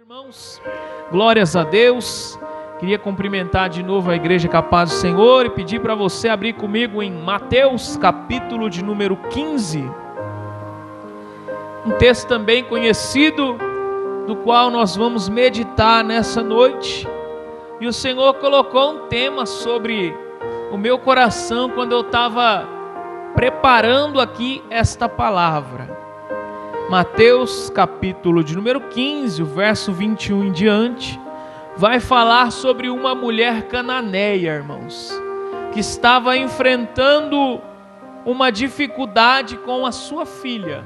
Irmãos, glórias a Deus. Queria cumprimentar de novo a igreja Capaz do Senhor e pedir para você abrir comigo em Mateus, capítulo de número 15. Um texto também conhecido, do qual nós vamos meditar nessa noite. E o Senhor colocou um tema sobre o meu coração quando eu estava preparando aqui esta palavra. Mateus, capítulo de número 15, o verso 21 em diante, vai falar sobre uma mulher cananeia, irmãos, que estava enfrentando uma dificuldade com a sua filha.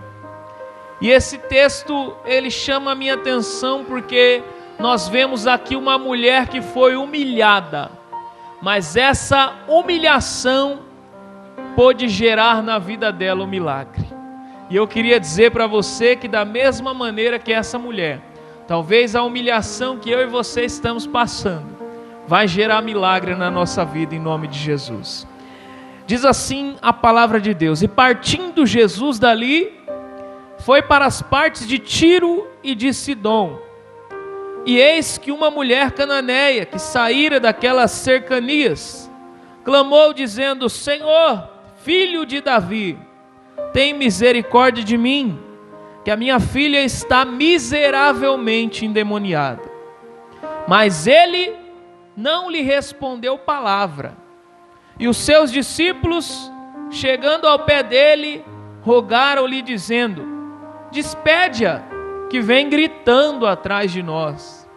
E esse texto, ele chama a minha atenção porque nós vemos aqui uma mulher que foi humilhada, mas essa humilhação pôde gerar na vida dela um milagre. E eu queria dizer para você que da mesma maneira que essa mulher, talvez a humilhação que eu e você estamos passando, vai gerar milagre na nossa vida em nome de Jesus. Diz assim a palavra de Deus: e partindo Jesus dali, foi para as partes de Tiro e de Sidom. E eis que uma mulher cananeia, que saíra daquelas cercanias, clamou dizendo: Senhor, filho de Davi, tem misericórdia de mim, que a minha filha está miseravelmente endemoniada. Mas ele não lhe respondeu palavra. E os seus discípulos, chegando ao pé dele, rogaram-lhe dizendo: despede-a, que vem gritando atrás de nós.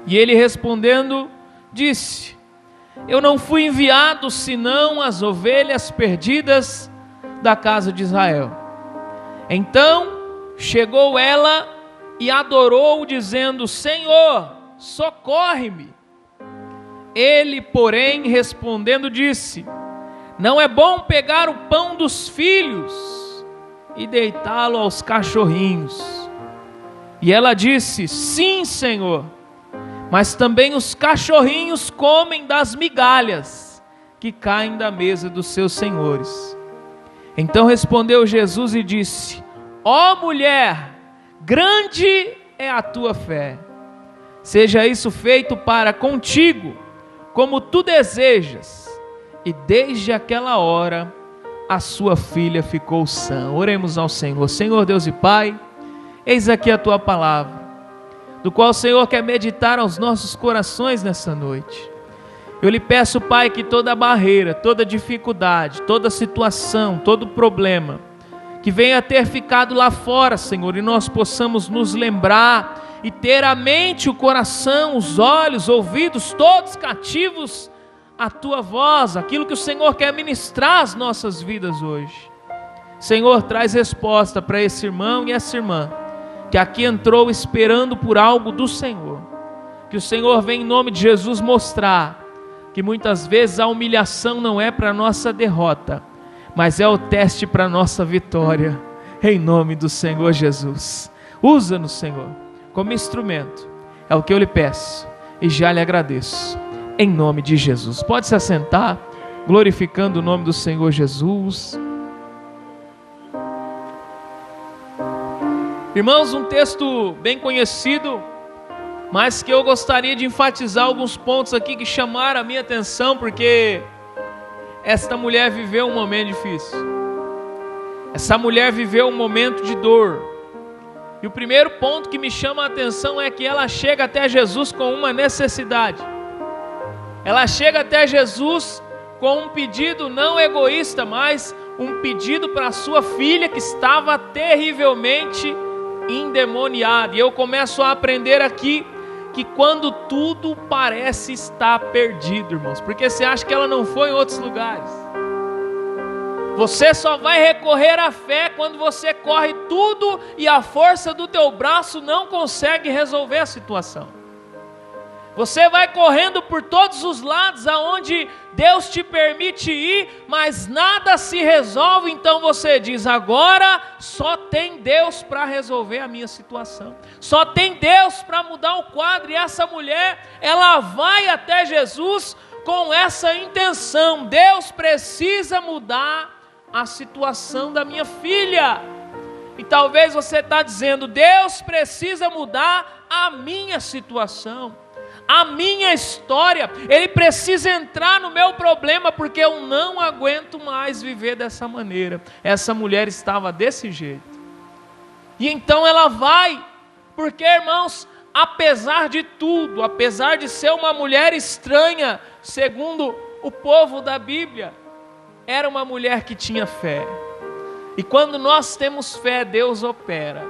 E ele respondendo, disse: eu não fui enviado senão as ovelhas perdidas da casa de Israel. Então chegou ela e adorou, dizendo: Senhor, socorre-me. Ele, porém, respondendo, disse: não é bom pegar o pão dos filhos e deitá-lo aos cachorrinhos. E ela disse: sim, Senhor, mas também os cachorrinhos comem das migalhas que caem da mesa dos seus senhores. Então respondeu Jesus e disse: ó mulher, grande é a tua fé, seja isso feito para contigo, como tu desejas. E desde aquela hora a sua filha ficou sã. Oremos ao Senhor. Senhor Deus e Pai, eis aqui a tua palavra, do qual o Senhor quer meditar aos nossos corações nessa noite. Eu lhe peço, Pai, que toda barreira, toda dificuldade, toda situação, todo problema que venha a ter ficado lá fora, Senhor, e nós possamos nos lembrar e ter a mente, o coração, os olhos, ouvidos, todos cativos à tua voz, aquilo que o Senhor quer ministrar às nossas vidas hoje. Senhor, traz resposta para esse irmão e essa irmã que aqui entrou esperando por algo do Senhor. Que o Senhor venha em nome de Jesus mostrar que muitas vezes a humilhação não é para a nossa derrota, mas é o teste para a nossa vitória, em nome do Senhor Jesus. Usa-nos, Senhor, como instrumento, é o que eu lhe peço, e já lhe agradeço, em nome de Jesus. Pode se assentar, glorificando o nome do Senhor Jesus. Irmãos, um texto bem conhecido, mas que eu gostaria de enfatizar alguns pontos aqui que chamaram a minha atenção, porque esta mulher viveu um momento difícil. Essa mulher viveu um momento de dor. E o primeiro ponto que me chama a atenção é que ela chega até Jesus com uma necessidade. Ela chega até Jesus com um pedido não egoísta, mas um pedido para a sua filha que estava terrivelmente endemoniada. E eu começo a aprender aqui que quando tudo parece estar perdido, irmãos, porque você acha que ela não foi em outros lugares, você só vai recorrer à fé quando você corre tudo e a força do teu braço não consegue resolver a situação. Você vai correndo por todos os lados aonde Deus te permite ir, mas nada se resolve. Então você diz: agora só tem Deus para resolver a minha situação, só tem Deus para mudar o quadro. E essa mulher, ela vai até Jesus com essa intenção: Deus precisa mudar a situação da minha filha. E talvez você está dizendo: Deus precisa mudar a minha situação, a minha história, Ele precisa entrar no meu problema, porque eu não aguento mais viver dessa maneira. Essa mulher estava desse jeito. E então ela vai, porque, irmãos, apesar de tudo, apesar de ser uma mulher estranha, segundo o povo da Bíblia, era uma mulher que tinha fé. E quando nós temos fé, Deus opera.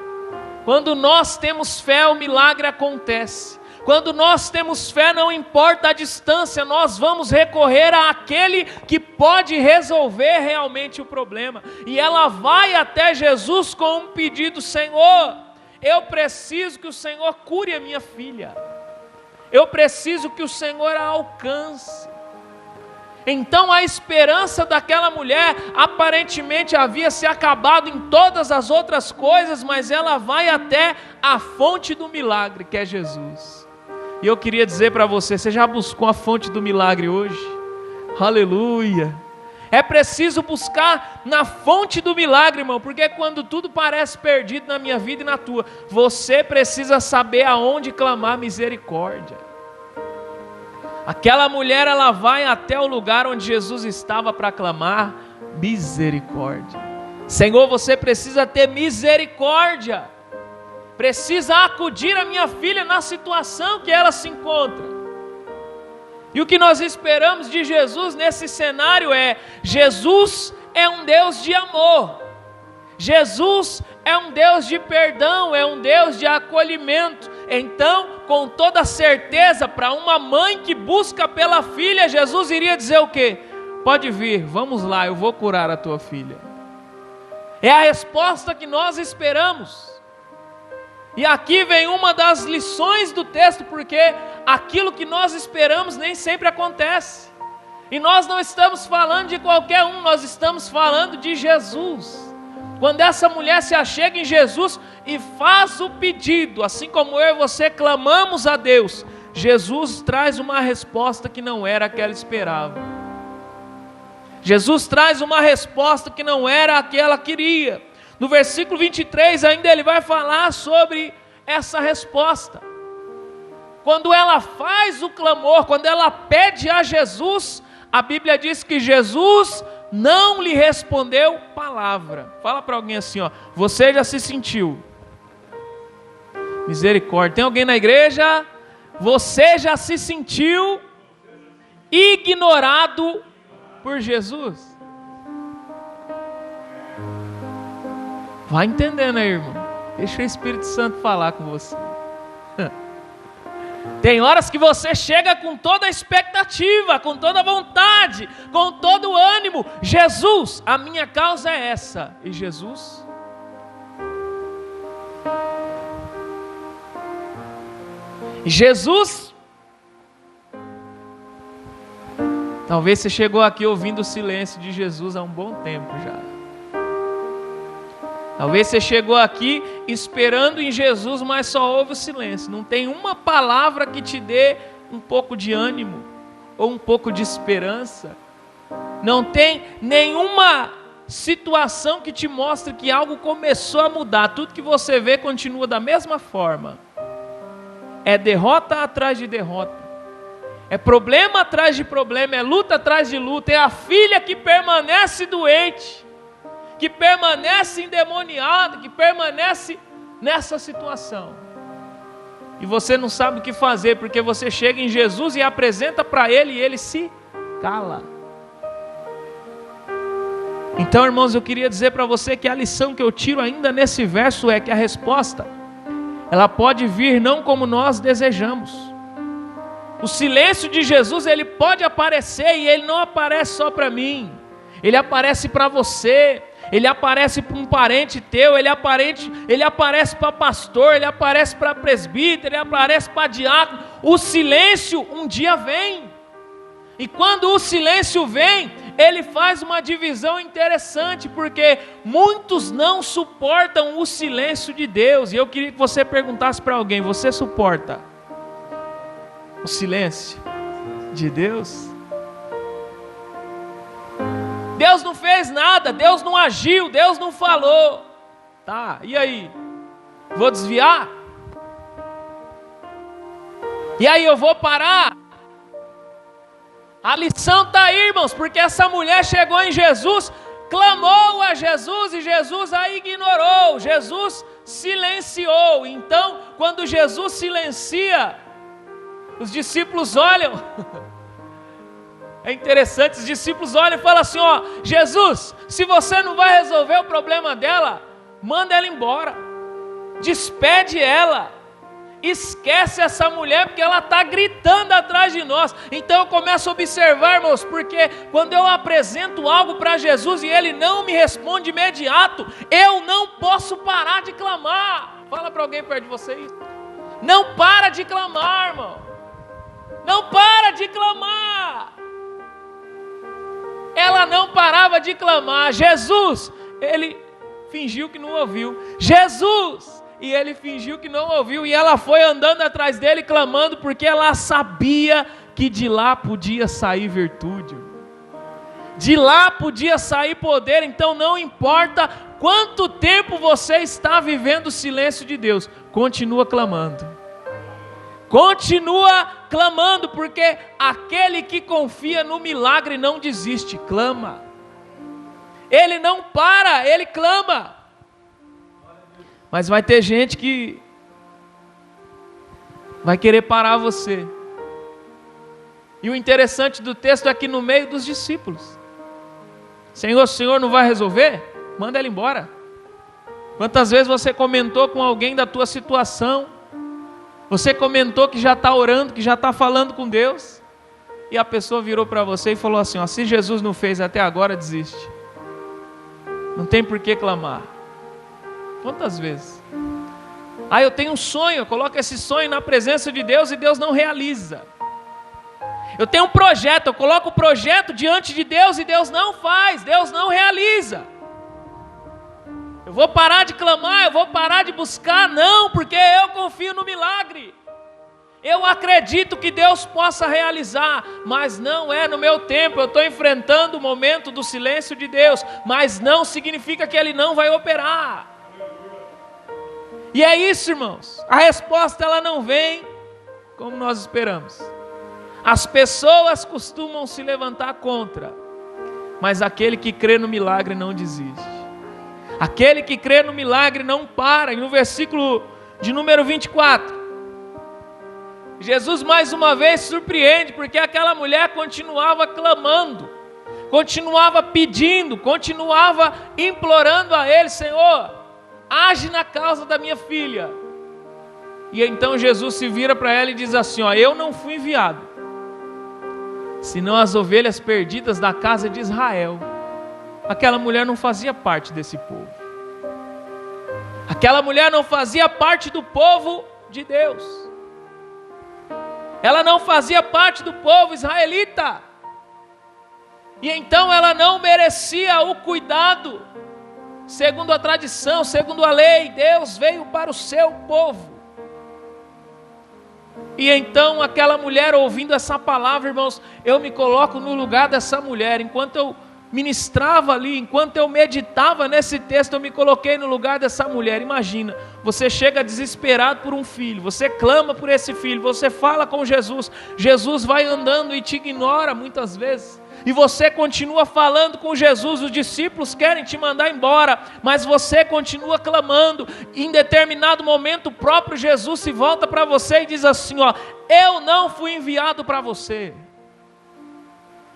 Quando nós temos fé, o milagre acontece. Quando nós temos fé, não importa a distância, nós vamos recorrer àquele que pode resolver realmente o problema. E ela vai até Jesus com um pedido: Senhor, eu preciso que o Senhor cure a minha filha. Eu preciso que o Senhor a alcance. Então a esperança daquela mulher aparentemente havia se acabado em todas as outras coisas, mas ela vai até a fonte do milagre, que é Jesus. E eu queria dizer para você já buscou a fonte do milagre hoje? Aleluia! É preciso buscar na fonte do milagre, irmão, porque quando tudo parece perdido na minha vida e na tua, você precisa saber aonde clamar misericórdia. Aquela mulher, ela vai até o lugar onde Jesus estava para clamar misericórdia. Senhor, você precisa ter misericórdia, precisa acudir a minha filha na situação que ela se encontra. E o que nós esperamos de Jesus nesse cenário é: Jesus é um Deus de amor, Jesus é um Deus de perdão, é um Deus de acolhimento. Então, com toda certeza, para uma mãe que busca pela filha, Jesus iria dizer o quê? Pode vir, vamos lá, eu vou curar a tua filha. É a resposta que nós esperamos. E aqui vem uma das lições do texto, porque aquilo que nós esperamos nem sempre acontece. E nós não estamos falando de qualquer um, nós estamos falando de Jesus. Quando essa mulher se achega em Jesus e faz o pedido, assim como eu e você clamamos a Deus, Jesus traz uma resposta que não era a que ela esperava. Jesus traz uma resposta que não era a que ela queria. No versículo 23 ainda ele vai falar sobre essa resposta. Quando ela faz o clamor, quando ela pede a Jesus, a Bíblia diz que Jesus não lhe respondeu palavra. Fala para alguém assim, ó: você já se sentiu? Misericórdia. Tem alguém na igreja? Você já se sentiu ignorado por Jesus? Vai entendendo aí, irmão. Deixa o Espírito Santo falar com você. Tem horas que você chega com toda a expectativa, com toda a vontade, com todo o ânimo. Jesus, a minha causa é essa. E Jesus? Talvez você chegou aqui ouvindo o silêncio de Jesus há um bom tempo já. Talvez você chegou aqui esperando em Jesus, mas só ouve o silêncio. Não tem uma palavra que te dê um pouco de ânimo ou um pouco de esperança. Não tem nenhuma situação que te mostre que algo começou a mudar. Tudo que você vê continua da mesma forma. É derrota atrás de derrota. É problema atrás de problema, é luta atrás de luta. É a filha que permanece doente, que permanece endemoniada, que permanece nessa situação. E você não sabe o que fazer, porque você chega em Jesus e apresenta para Ele e Ele se cala. Então, irmãos, eu queria dizer para você que a lição que eu tiro ainda nesse verso é que a resposta, ela pode vir não como nós desejamos. O silêncio de Jesus, ele pode aparecer, e ele não aparece só para mim. Ele aparece para você, ele aparece para um parente teu, ele aparece para pastor, ele aparece para presbítero, ele aparece para diácono. O silêncio um dia vem. E quando o silêncio vem, ele faz uma divisão interessante, porque muitos não suportam o silêncio de Deus. E eu queria que você perguntasse para alguém: você suporta o silêncio de Deus? Deus não fez nada, Deus não agiu, Deus não falou. Tá, e aí? Vou desviar? E aí eu vou parar? A lição está aí, irmãos, porque essa mulher chegou em Jesus, clamou a Jesus e Jesus a ignorou. Jesus silenciou. Então, quando Jesus silencia, os discípulos olham. É interessante, os discípulos olham e falam assim, ó, Jesus, se você não vai resolver o problema dela, manda ela embora. Despede ela. Esquece essa mulher, porque ela está gritando atrás de nós. Então eu começo a observar, irmãos, porque quando eu apresento algo para Jesus e Ele não me responde de imediato, eu não posso parar de clamar. Fala para alguém perto de você isso. Não para de clamar, irmão. Não para de clamar. Ela não parava de clamar. Jesus, Ele fingiu que não ouviu. Jesus... E ele fingiu que não ouviu, e ela foi andando atrás dele, clamando, porque ela sabia que de lá podia sair virtude. De lá podia sair poder, então não importa quanto tempo você está vivendo o silêncio de Deus, continua clamando. Continua clamando, porque aquele que confia no milagre não desiste, clama. Ele não para, ele clama. Mas vai ter gente que vai querer parar você. E o interessante do texto é que no meio dos discípulos. Senhor, o Senhor não vai resolver? Manda ela embora. Quantas vezes você comentou com alguém da tua situação? Você comentou que já está orando, que já está falando com Deus. E a pessoa virou para você e falou assim, ó, se Jesus não fez até agora, desiste. Não tem por que clamar. Quantas vezes? Eu tenho um sonho, eu coloco esse sonho na presença de Deus e Deus não realiza. Eu tenho um projeto, eu coloco o projeto diante de Deus e Deus não faz, Deus não realiza. Eu vou parar de clamar, eu vou parar de buscar, não, porque eu confio no milagre. Eu acredito que Deus possa realizar, mas não é no meu tempo. Eu estou enfrentando o momento do silêncio de Deus, mas não significa que Ele não vai operar. E é isso, irmãos, a resposta ela não vem como nós esperamos. As pessoas costumam se levantar contra, mas aquele que crê no milagre não desiste. Aquele que crê no milagre não para. E no versículo de número 24, Jesus mais uma vez surpreende, porque aquela mulher continuava clamando, continuava pedindo, continuava implorando a Ele, Senhor, age na causa da minha filha. E então Jesus se vira para ela e diz assim, ó, eu não fui enviado, senão as ovelhas perdidas da casa de Israel. Aquela mulher não fazia parte desse povo. Aquela mulher não fazia parte do povo de Deus. Ela não fazia parte do povo israelita. E então ela não merecia o cuidado. Segundo a tradição, segundo a lei, Deus veio para o seu povo. E então aquela mulher ouvindo essa palavra, irmãos, eu me coloco no lugar dessa mulher. Enquanto eu ministrava ali, enquanto eu meditava nesse texto, eu me coloquei no lugar dessa mulher. Imagina, você chega desesperado por um filho, você clama por esse filho, você fala com Jesus, Jesus vai andando e te ignora muitas vezes. E você continua falando com Jesus, os discípulos querem te mandar embora, mas você continua clamando. Em determinado momento, o próprio Jesus se volta para você e diz assim, ó, eu não fui enviado para você.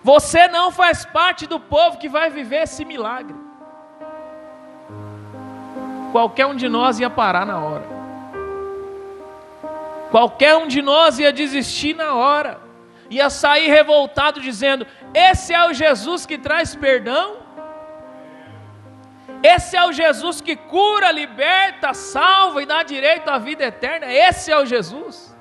Você não faz parte do povo que vai viver esse milagre. Qualquer um de nós ia parar na hora. Qualquer um de nós ia desistir na hora. Ia sair revoltado dizendo, esse é o Jesus que traz perdão? Esse é o Jesus que cura, liberta, salva e dá direito à vida eterna? Esse é o Jesus?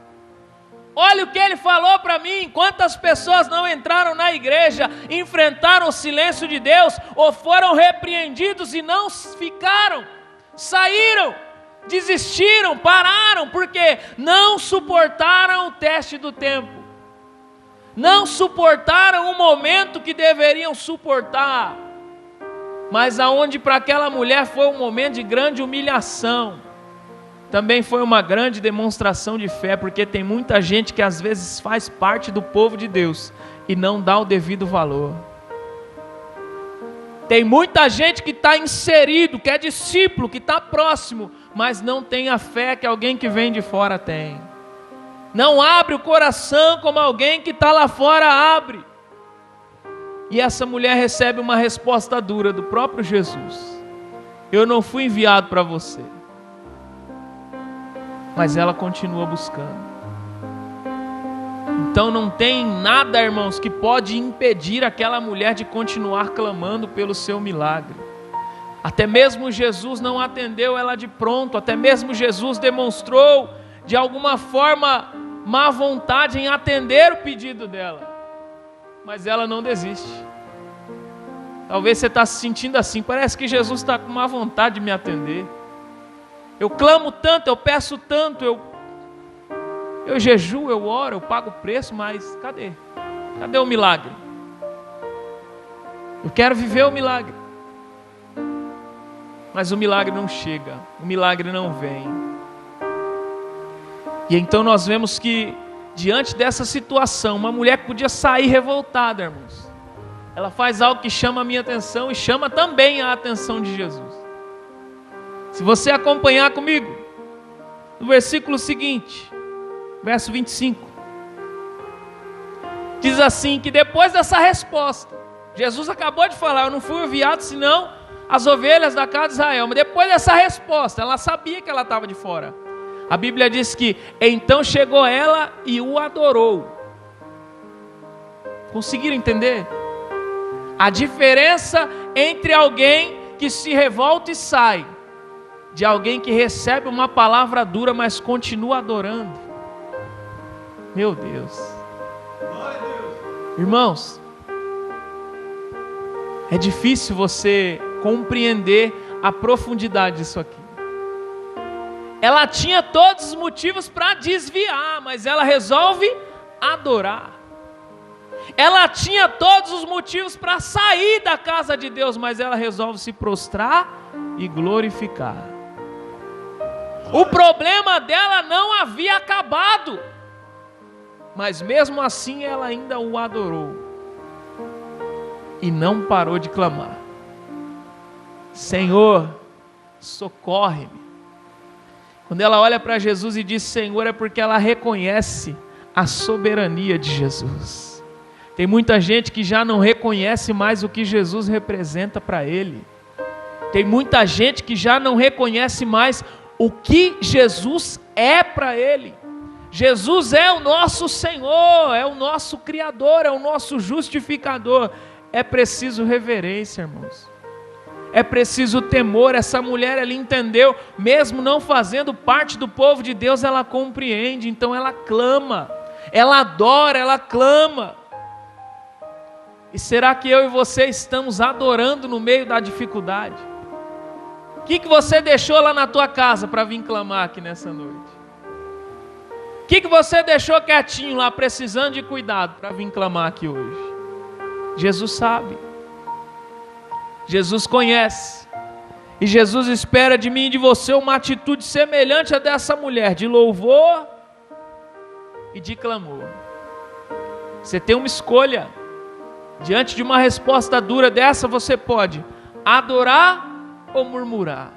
Olha o que ele falou para mim. Quantas pessoas não entraram na igreja, enfrentaram o silêncio de Deus, ou foram repreendidos e não ficaram, saíram, desistiram, pararam, porque não suportaram o teste do tempo. Não suportaram o momento que deveriam suportar. mas aonde para aquela mulher foi um momento de grande humilhação, também foi uma grande demonstração de fé, porque tem muita gente que às vezes faz parte do povo de Deus e não dá o devido valor. Tem muita gente que está inserido, que é discípulo, que está próximo, mas não tem a fé que alguém que vem de fora tem. Não abre o coração como alguém que está lá fora abre. E essa mulher recebe uma resposta dura do próprio Jesus: eu não fui enviado para você. Mas ela continua buscando. Então não tem nada, irmãos, que pode impedir aquela mulher de continuar clamando pelo seu milagre. Até mesmo Jesus não atendeu ela de pronto, até mesmo Jesus demonstrou de alguma forma má vontade em atender o pedido dela, mas ela não desiste. Talvez você está se sentindo assim: parece que Jesus está com má vontade de me atender. Eu clamo tanto, eu peço tanto, eu jejuo, eu oro, eu pago o preço, mas cadê? Cadê o milagre? Eu quero viver o milagre, mas o milagre não chega, o milagre não vem. E então nós vemos que, diante dessa situação, uma mulher que podia sair revoltada, irmãos, ela faz algo que chama a minha atenção e chama também a atenção de Jesus. Se você acompanhar comigo, no versículo seguinte, verso 25, diz assim, que depois dessa resposta, Jesus acabou de falar: eu não fui enviado senão as ovelhas da casa de Israel. Mas depois dessa resposta, ela sabia que ela estava de fora. A Bíblia diz que então chegou ela e o adorou. Conseguiram entender? A diferença entre alguém que se revolta e sai, de alguém que recebe uma palavra dura, mas continua adorando. Meu Deus. Irmãos, é difícil você compreender a profundidade disso aqui. Ela tinha todos os motivos para desviar, mas ela resolve adorar. Ela tinha todos os motivos para sair da casa de Deus, mas ela resolve se prostrar e glorificar. O problema dela não havia acabado, mas mesmo assim ela ainda o adorou e não parou de clamar: Senhor, socorre-me. Quando ela olha para Jesus e diz Senhor, é porque ela reconhece a soberania de Jesus. Tem muita gente que já não reconhece mais o que Jesus representa para ele. Tem muita gente que já não reconhece mais o que Jesus é para ele. Jesus é o nosso Senhor, é o nosso Criador, é o nosso justificador. É preciso reverência, irmãos. É preciso temor. Essa mulher, ela entendeu, mesmo não fazendo parte do povo de Deus, ela compreende, então ela clama, ela adora, ela clama. E será que eu e você estamos adorando no meio da dificuldade? O que você deixou lá na tua casa para vir clamar aqui nessa noite? O que você deixou quietinho lá, precisando de cuidado, para vir clamar aqui hoje? Jesus sabe. Jesus conhece. E Jesus espera de mim e de você uma atitude semelhante à dessa mulher, de louvor e de clamor. Você tem uma escolha. Diante de uma resposta dura dessa, você pode adorar ou murmurar.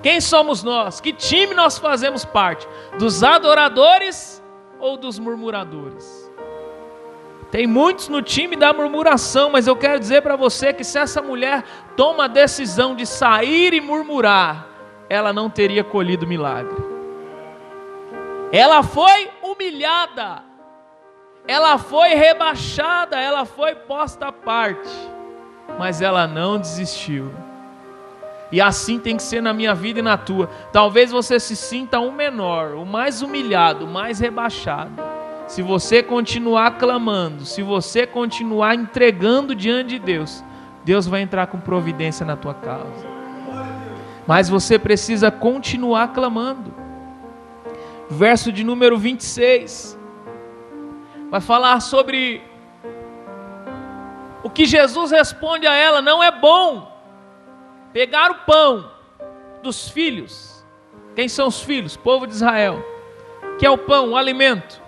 Quem somos nós? Que time nós fazemos parte? Dos adoradores ou dos murmuradores? Tem muitos no time da murmuração, mas eu quero dizer para você que se essa mulher toma a decisão de sair e murmurar, ela não teria colhido milagre. Ela foi humilhada, ela foi rebaixada, ela foi posta à parte, mas ela não desistiu. E assim tem que ser na minha vida e na tua. Talvez você se sinta o menor, o mais humilhado, o mais rebaixado. Se você continuar clamando, se você continuar entregando diante de Deus, Deus vai entrar com providência na tua causa. Mas você precisa continuar clamando. Verso de número 26 vai falar sobre O que Jesus responde a ela: não é bom pegar o pão dos filhos. Quem são os filhos? Povo de Israel, que é o pão, o alimento.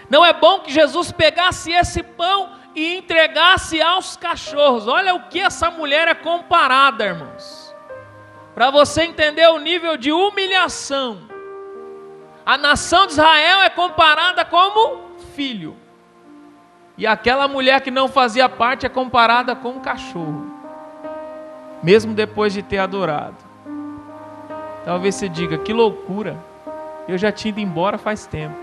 Não é bom que Jesus pegasse esse pão e entregasse aos cachorros. Olha o que essa mulher é comparada, irmãos, para você entender o nível de humilhação. A nação de Israel é comparada como filho, e aquela mulher que não fazia parte é comparada com um cachorro, mesmo depois de ter adorado. Talvez você diga: que loucura, eu já tinha ido embora faz tempo.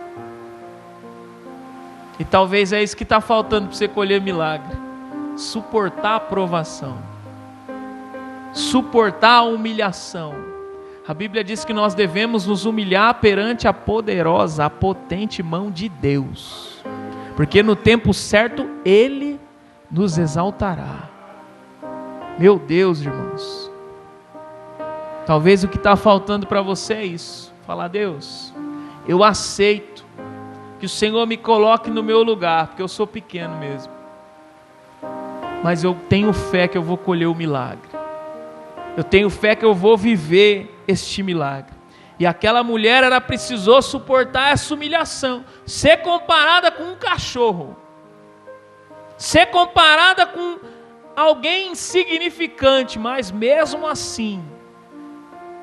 E talvez é isso que está faltando para você colher milagre: suportar a provação, suportar a humilhação. A Bíblia diz que nós devemos nos humilhar perante a poderosa, a potente mão de Deus, porque no tempo certo Ele nos exaltará. Meu Deus, irmãos, talvez o que está faltando para você é isso: falar: Deus, eu aceito que o Senhor me coloque no meu lugar, porque eu sou pequeno mesmo, mas eu tenho fé que eu vou colher o milagre, eu tenho fé que eu vou viver este milagre. E aquela mulher, ela precisou suportar essa humilhação, ser comparada com um cachorro, ser comparada com alguém insignificante, mas mesmo assim,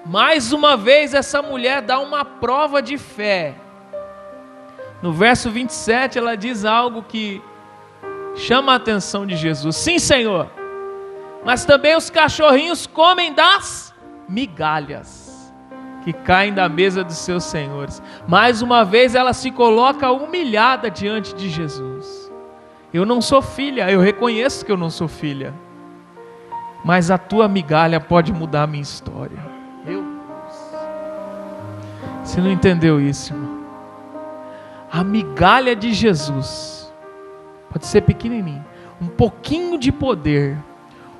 mais uma vez essa mulher dá uma prova de fé. No verso 27 ela diz algo que chama a atenção de Jesus: sim, Senhor, mas também os cachorrinhos comem das migalhas que caem da mesa dos seus senhores. Mais uma vez ela se coloca humilhada diante de Jesus. Eu não sou filha, eu reconheço que eu não sou filha, mas a tua migalha pode mudar a minha história. Meu Deus, você não entendeu isso, irmão? A migalha de Jesus pode ser pequenininha, um pouquinho de poder,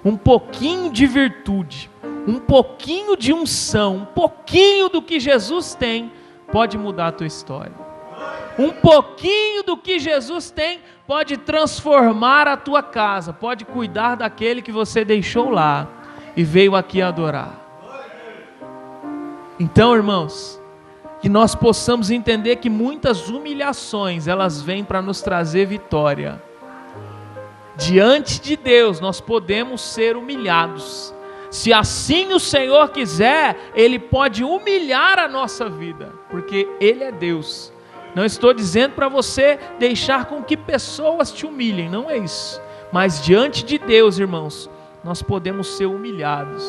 um pouquinho de virtude, um pouquinho de unção, um pouquinho do que Jesus tem pode mudar a tua história. Um pouquinho do que Jesus tem pode transformar a tua casa, pode cuidar daquele que você deixou lá e veio aqui adorar. Então, irmãos, que nós possamos entender que muitas humilhações, elas vêm para nos trazer vitória. Diante de Deus nós podemos ser humilhados. Se assim o Senhor quiser, Ele pode humilhar a nossa vida, porque Ele é Deus. Não estou dizendo para você deixar com que pessoas te humilhem, não é isso. Mas diante de Deus, irmãos, nós podemos ser humilhados,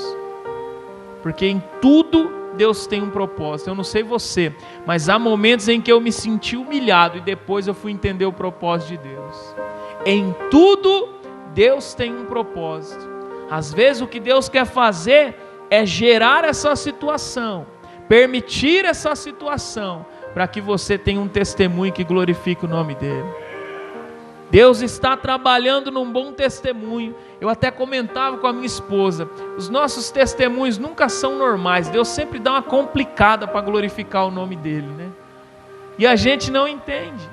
porque em tudo Deus tem um propósito. Eu não sei você, mas há momentos em que eu me senti humilhado e depois eu fui entender o propósito de Deus. Em tudo Deus tem um propósito. Às vezes o que Deus quer fazer é gerar essa situação, permitir essa situação, para que você tenha um testemunho que glorifique o nome dEle. Deus está trabalhando num bom testemunho. Eu até comentava com a minha esposa, os nossos testemunhos nunca são normais, Deus sempre dá uma complicada para glorificar o nome dEle, né? E a gente não entende,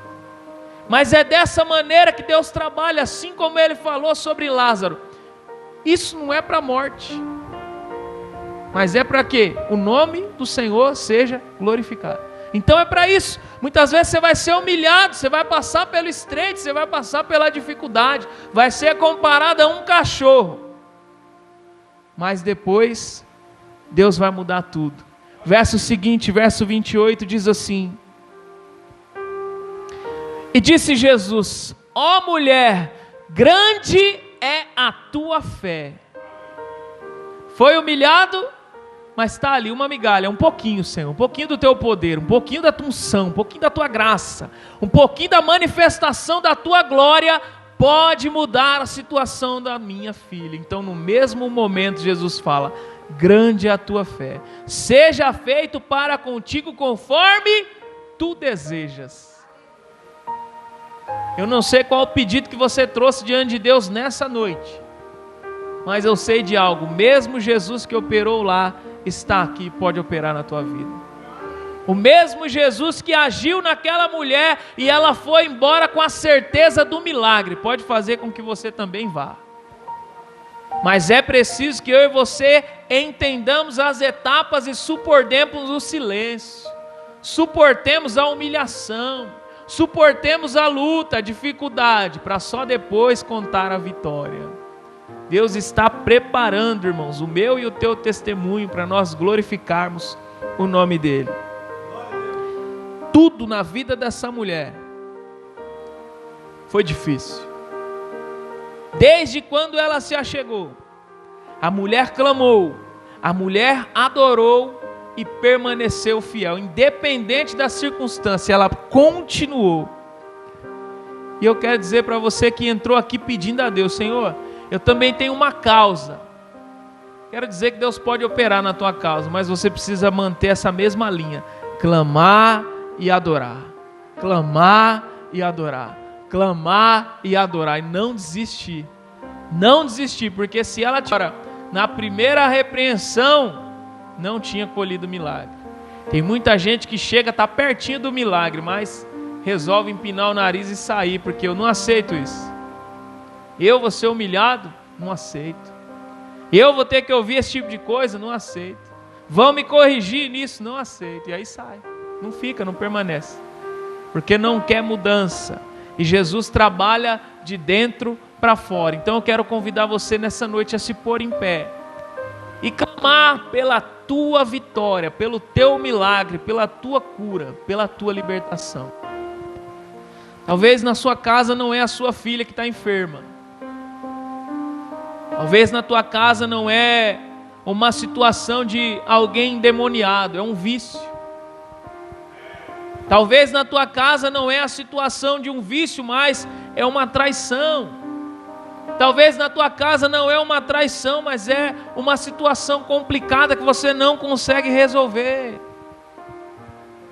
mas é dessa maneira que Deus trabalha, assim como Ele falou sobre Lázaro. Isso não é para a morte, mas é para que o nome do Senhor seja glorificado. Então é para isso. Muitas vezes você vai ser humilhado, você vai passar pelo estreito, você vai passar pela dificuldade, vai ser comparado a um cachorro, mas depois Deus vai mudar tudo. Verso seguinte, verso 28 diz assim: e disse Jesus: ó mulher, grande é a tua fé. Foi humilhado, mas está ali uma migalha, um pouquinho, Senhor, um pouquinho do teu poder, um pouquinho da tua unção, um pouquinho da tua graça, um pouquinho da manifestação da tua glória, pode mudar a situação da minha filha. Então no mesmo momento Jesus fala: grande é a tua fé, seja feito para contigo conforme tu desejas. Eu não sei qual o pedido que você trouxe diante de Deus nessa noite, mas eu sei de algo: mesmo Jesus que operou lá, está aqui e pode operar na tua vida. O mesmo Jesus que agiu naquela mulher e ela foi embora com a certeza do milagre, pode fazer com que você também vá. Mas é preciso que eu e você entendamos as etapas e suportemos o silêncio, suportemos a humilhação, suportemos a luta, a dificuldade, para só depois contar a vitória. Deus está preparando, irmãos, o meu e o teu testemunho para nós glorificarmos o nome dEle. Tudo na vida dessa mulher foi difícil. Desde quando ela se achegou, a mulher clamou, a mulher adorou e permaneceu fiel, independente da circunstância, ela continuou. E eu quero dizer para você que entrou aqui pedindo a Deus: Senhor, eu também tenho uma causa. Quero dizer que Deus pode operar na tua causa, mas você precisa manter essa mesma linha: clamar e adorar, clamar e adorar, clamar e adorar, e não desistir, porque se ela na primeira repreensão não tinha colhido milagre. Tem muita gente que chega, está pertinho do milagre, mas resolve empinar o nariz e sair, porque eu não aceito isso. Eu vou ser humilhado? Não aceito. Eu vou ter que ouvir esse tipo de coisa? Não aceito. Vão me corrigir nisso? Não aceito. E aí sai. Não fica, não permanece, porque não quer mudança, e Jesus trabalha de dentro para fora. Então eu quero convidar você nessa noite a se pôr em pé e clamar pela tua vitória, pelo teu milagre, pela tua cura, pela tua libertação. Talvez na sua casa não é a sua filha que está enferma, talvez na tua casa não é uma situação de alguém endemoniado, é um vício. Talvez na tua casa não é a situação de um vício, mas é uma traição. Talvez na tua casa não é uma traição, mas é uma situação complicada que você não consegue resolver.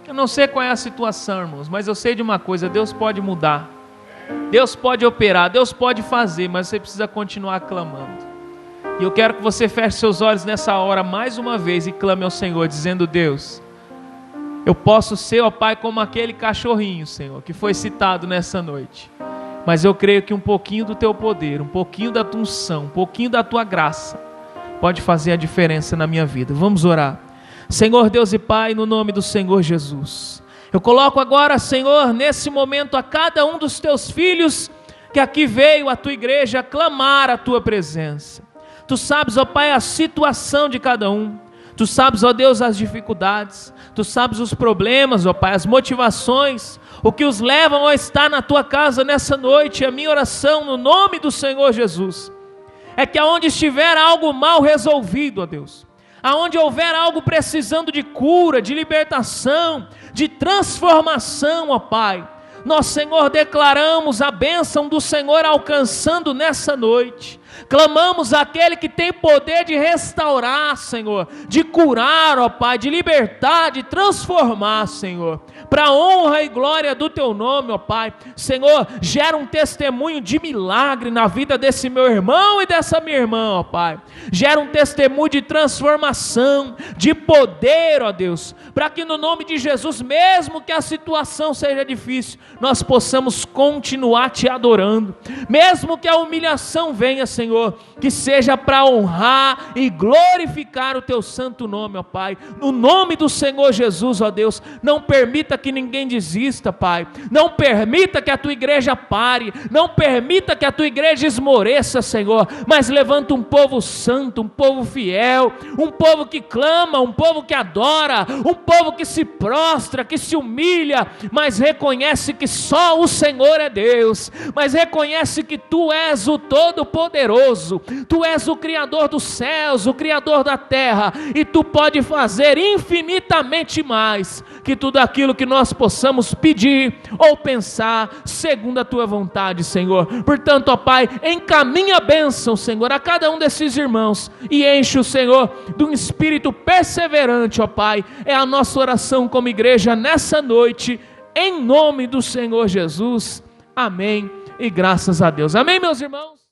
Eu não sei qual é a situação, irmãos, mas eu sei de uma coisa: Deus pode mudar, Deus pode operar, Deus pode fazer, mas você precisa continuar clamando. E eu quero que você feche seus olhos nessa hora mais uma vez e clame ao Senhor, dizendo: Deus, eu posso ser, ó Pai, como aquele cachorrinho, Senhor, que foi citado nessa noite. Mas eu creio que um pouquinho do Teu poder, um pouquinho da Tua unção, um pouquinho da Tua graça, pode fazer a diferença na minha vida. Vamos orar. Senhor Deus e Pai, no nome do Senhor Jesus, eu coloco agora, Senhor, nesse momento a cada um dos Teus filhos que aqui veio à Tua igreja clamar a Tua presença. Tu sabes, ó Pai, a situação de cada um. Tu sabes, ó Deus, as dificuldades, Tu sabes os problemas, ó Pai, as motivações, o que os levam a estar na Tua casa nessa noite. A minha oração no nome do Senhor Jesus é que aonde estiver algo mal resolvido, ó Deus, aonde houver algo precisando de cura, de libertação, de transformação, ó Pai, nós, Senhor, declaramos a bênção do Senhor alcançando nessa noite. Clamamos àquele que tem poder de restaurar, Senhor, de curar, ó Pai, de libertar, de transformar, Senhor, para a honra e glória do Teu nome, ó Pai. Senhor, gera um testemunho de milagre na vida desse meu irmão e dessa minha irmã, ó Pai. Gera um testemunho de transformação, de poder, ó Deus, para que no nome de Jesus, mesmo que a situação seja difícil, nós possamos continuar Te adorando, mesmo que a humilhação venha, Senhor, que seja para honrar e glorificar o Teu santo nome, ó Pai, no nome do Senhor Jesus, ó Deus. Não permita que ninguém desista, Pai, não permita que a Tua igreja pare, não permita que a Tua igreja esmoreça, Senhor, mas levanta um povo santo, um povo fiel, um povo que clama, um povo que adora, um povo que se prostra, que se humilha, mas reconhece que só o Senhor é Deus, mas reconhece que Tu és o Todo-Poderoso, Tu és o Criador dos céus, o Criador da terra, e Tu pode fazer infinitamente mais que tudo aquilo que nós possamos pedir ou pensar, segundo a Tua vontade, Senhor. Portanto, ó Pai, encaminha a bênção, Senhor, a cada um desses irmãos, e enche o Senhor de um espírito perseverante, ó Pai. É a nossa oração como igreja nessa noite, em nome do Senhor Jesus. Amém e graças a Deus. Amém, meus irmãos?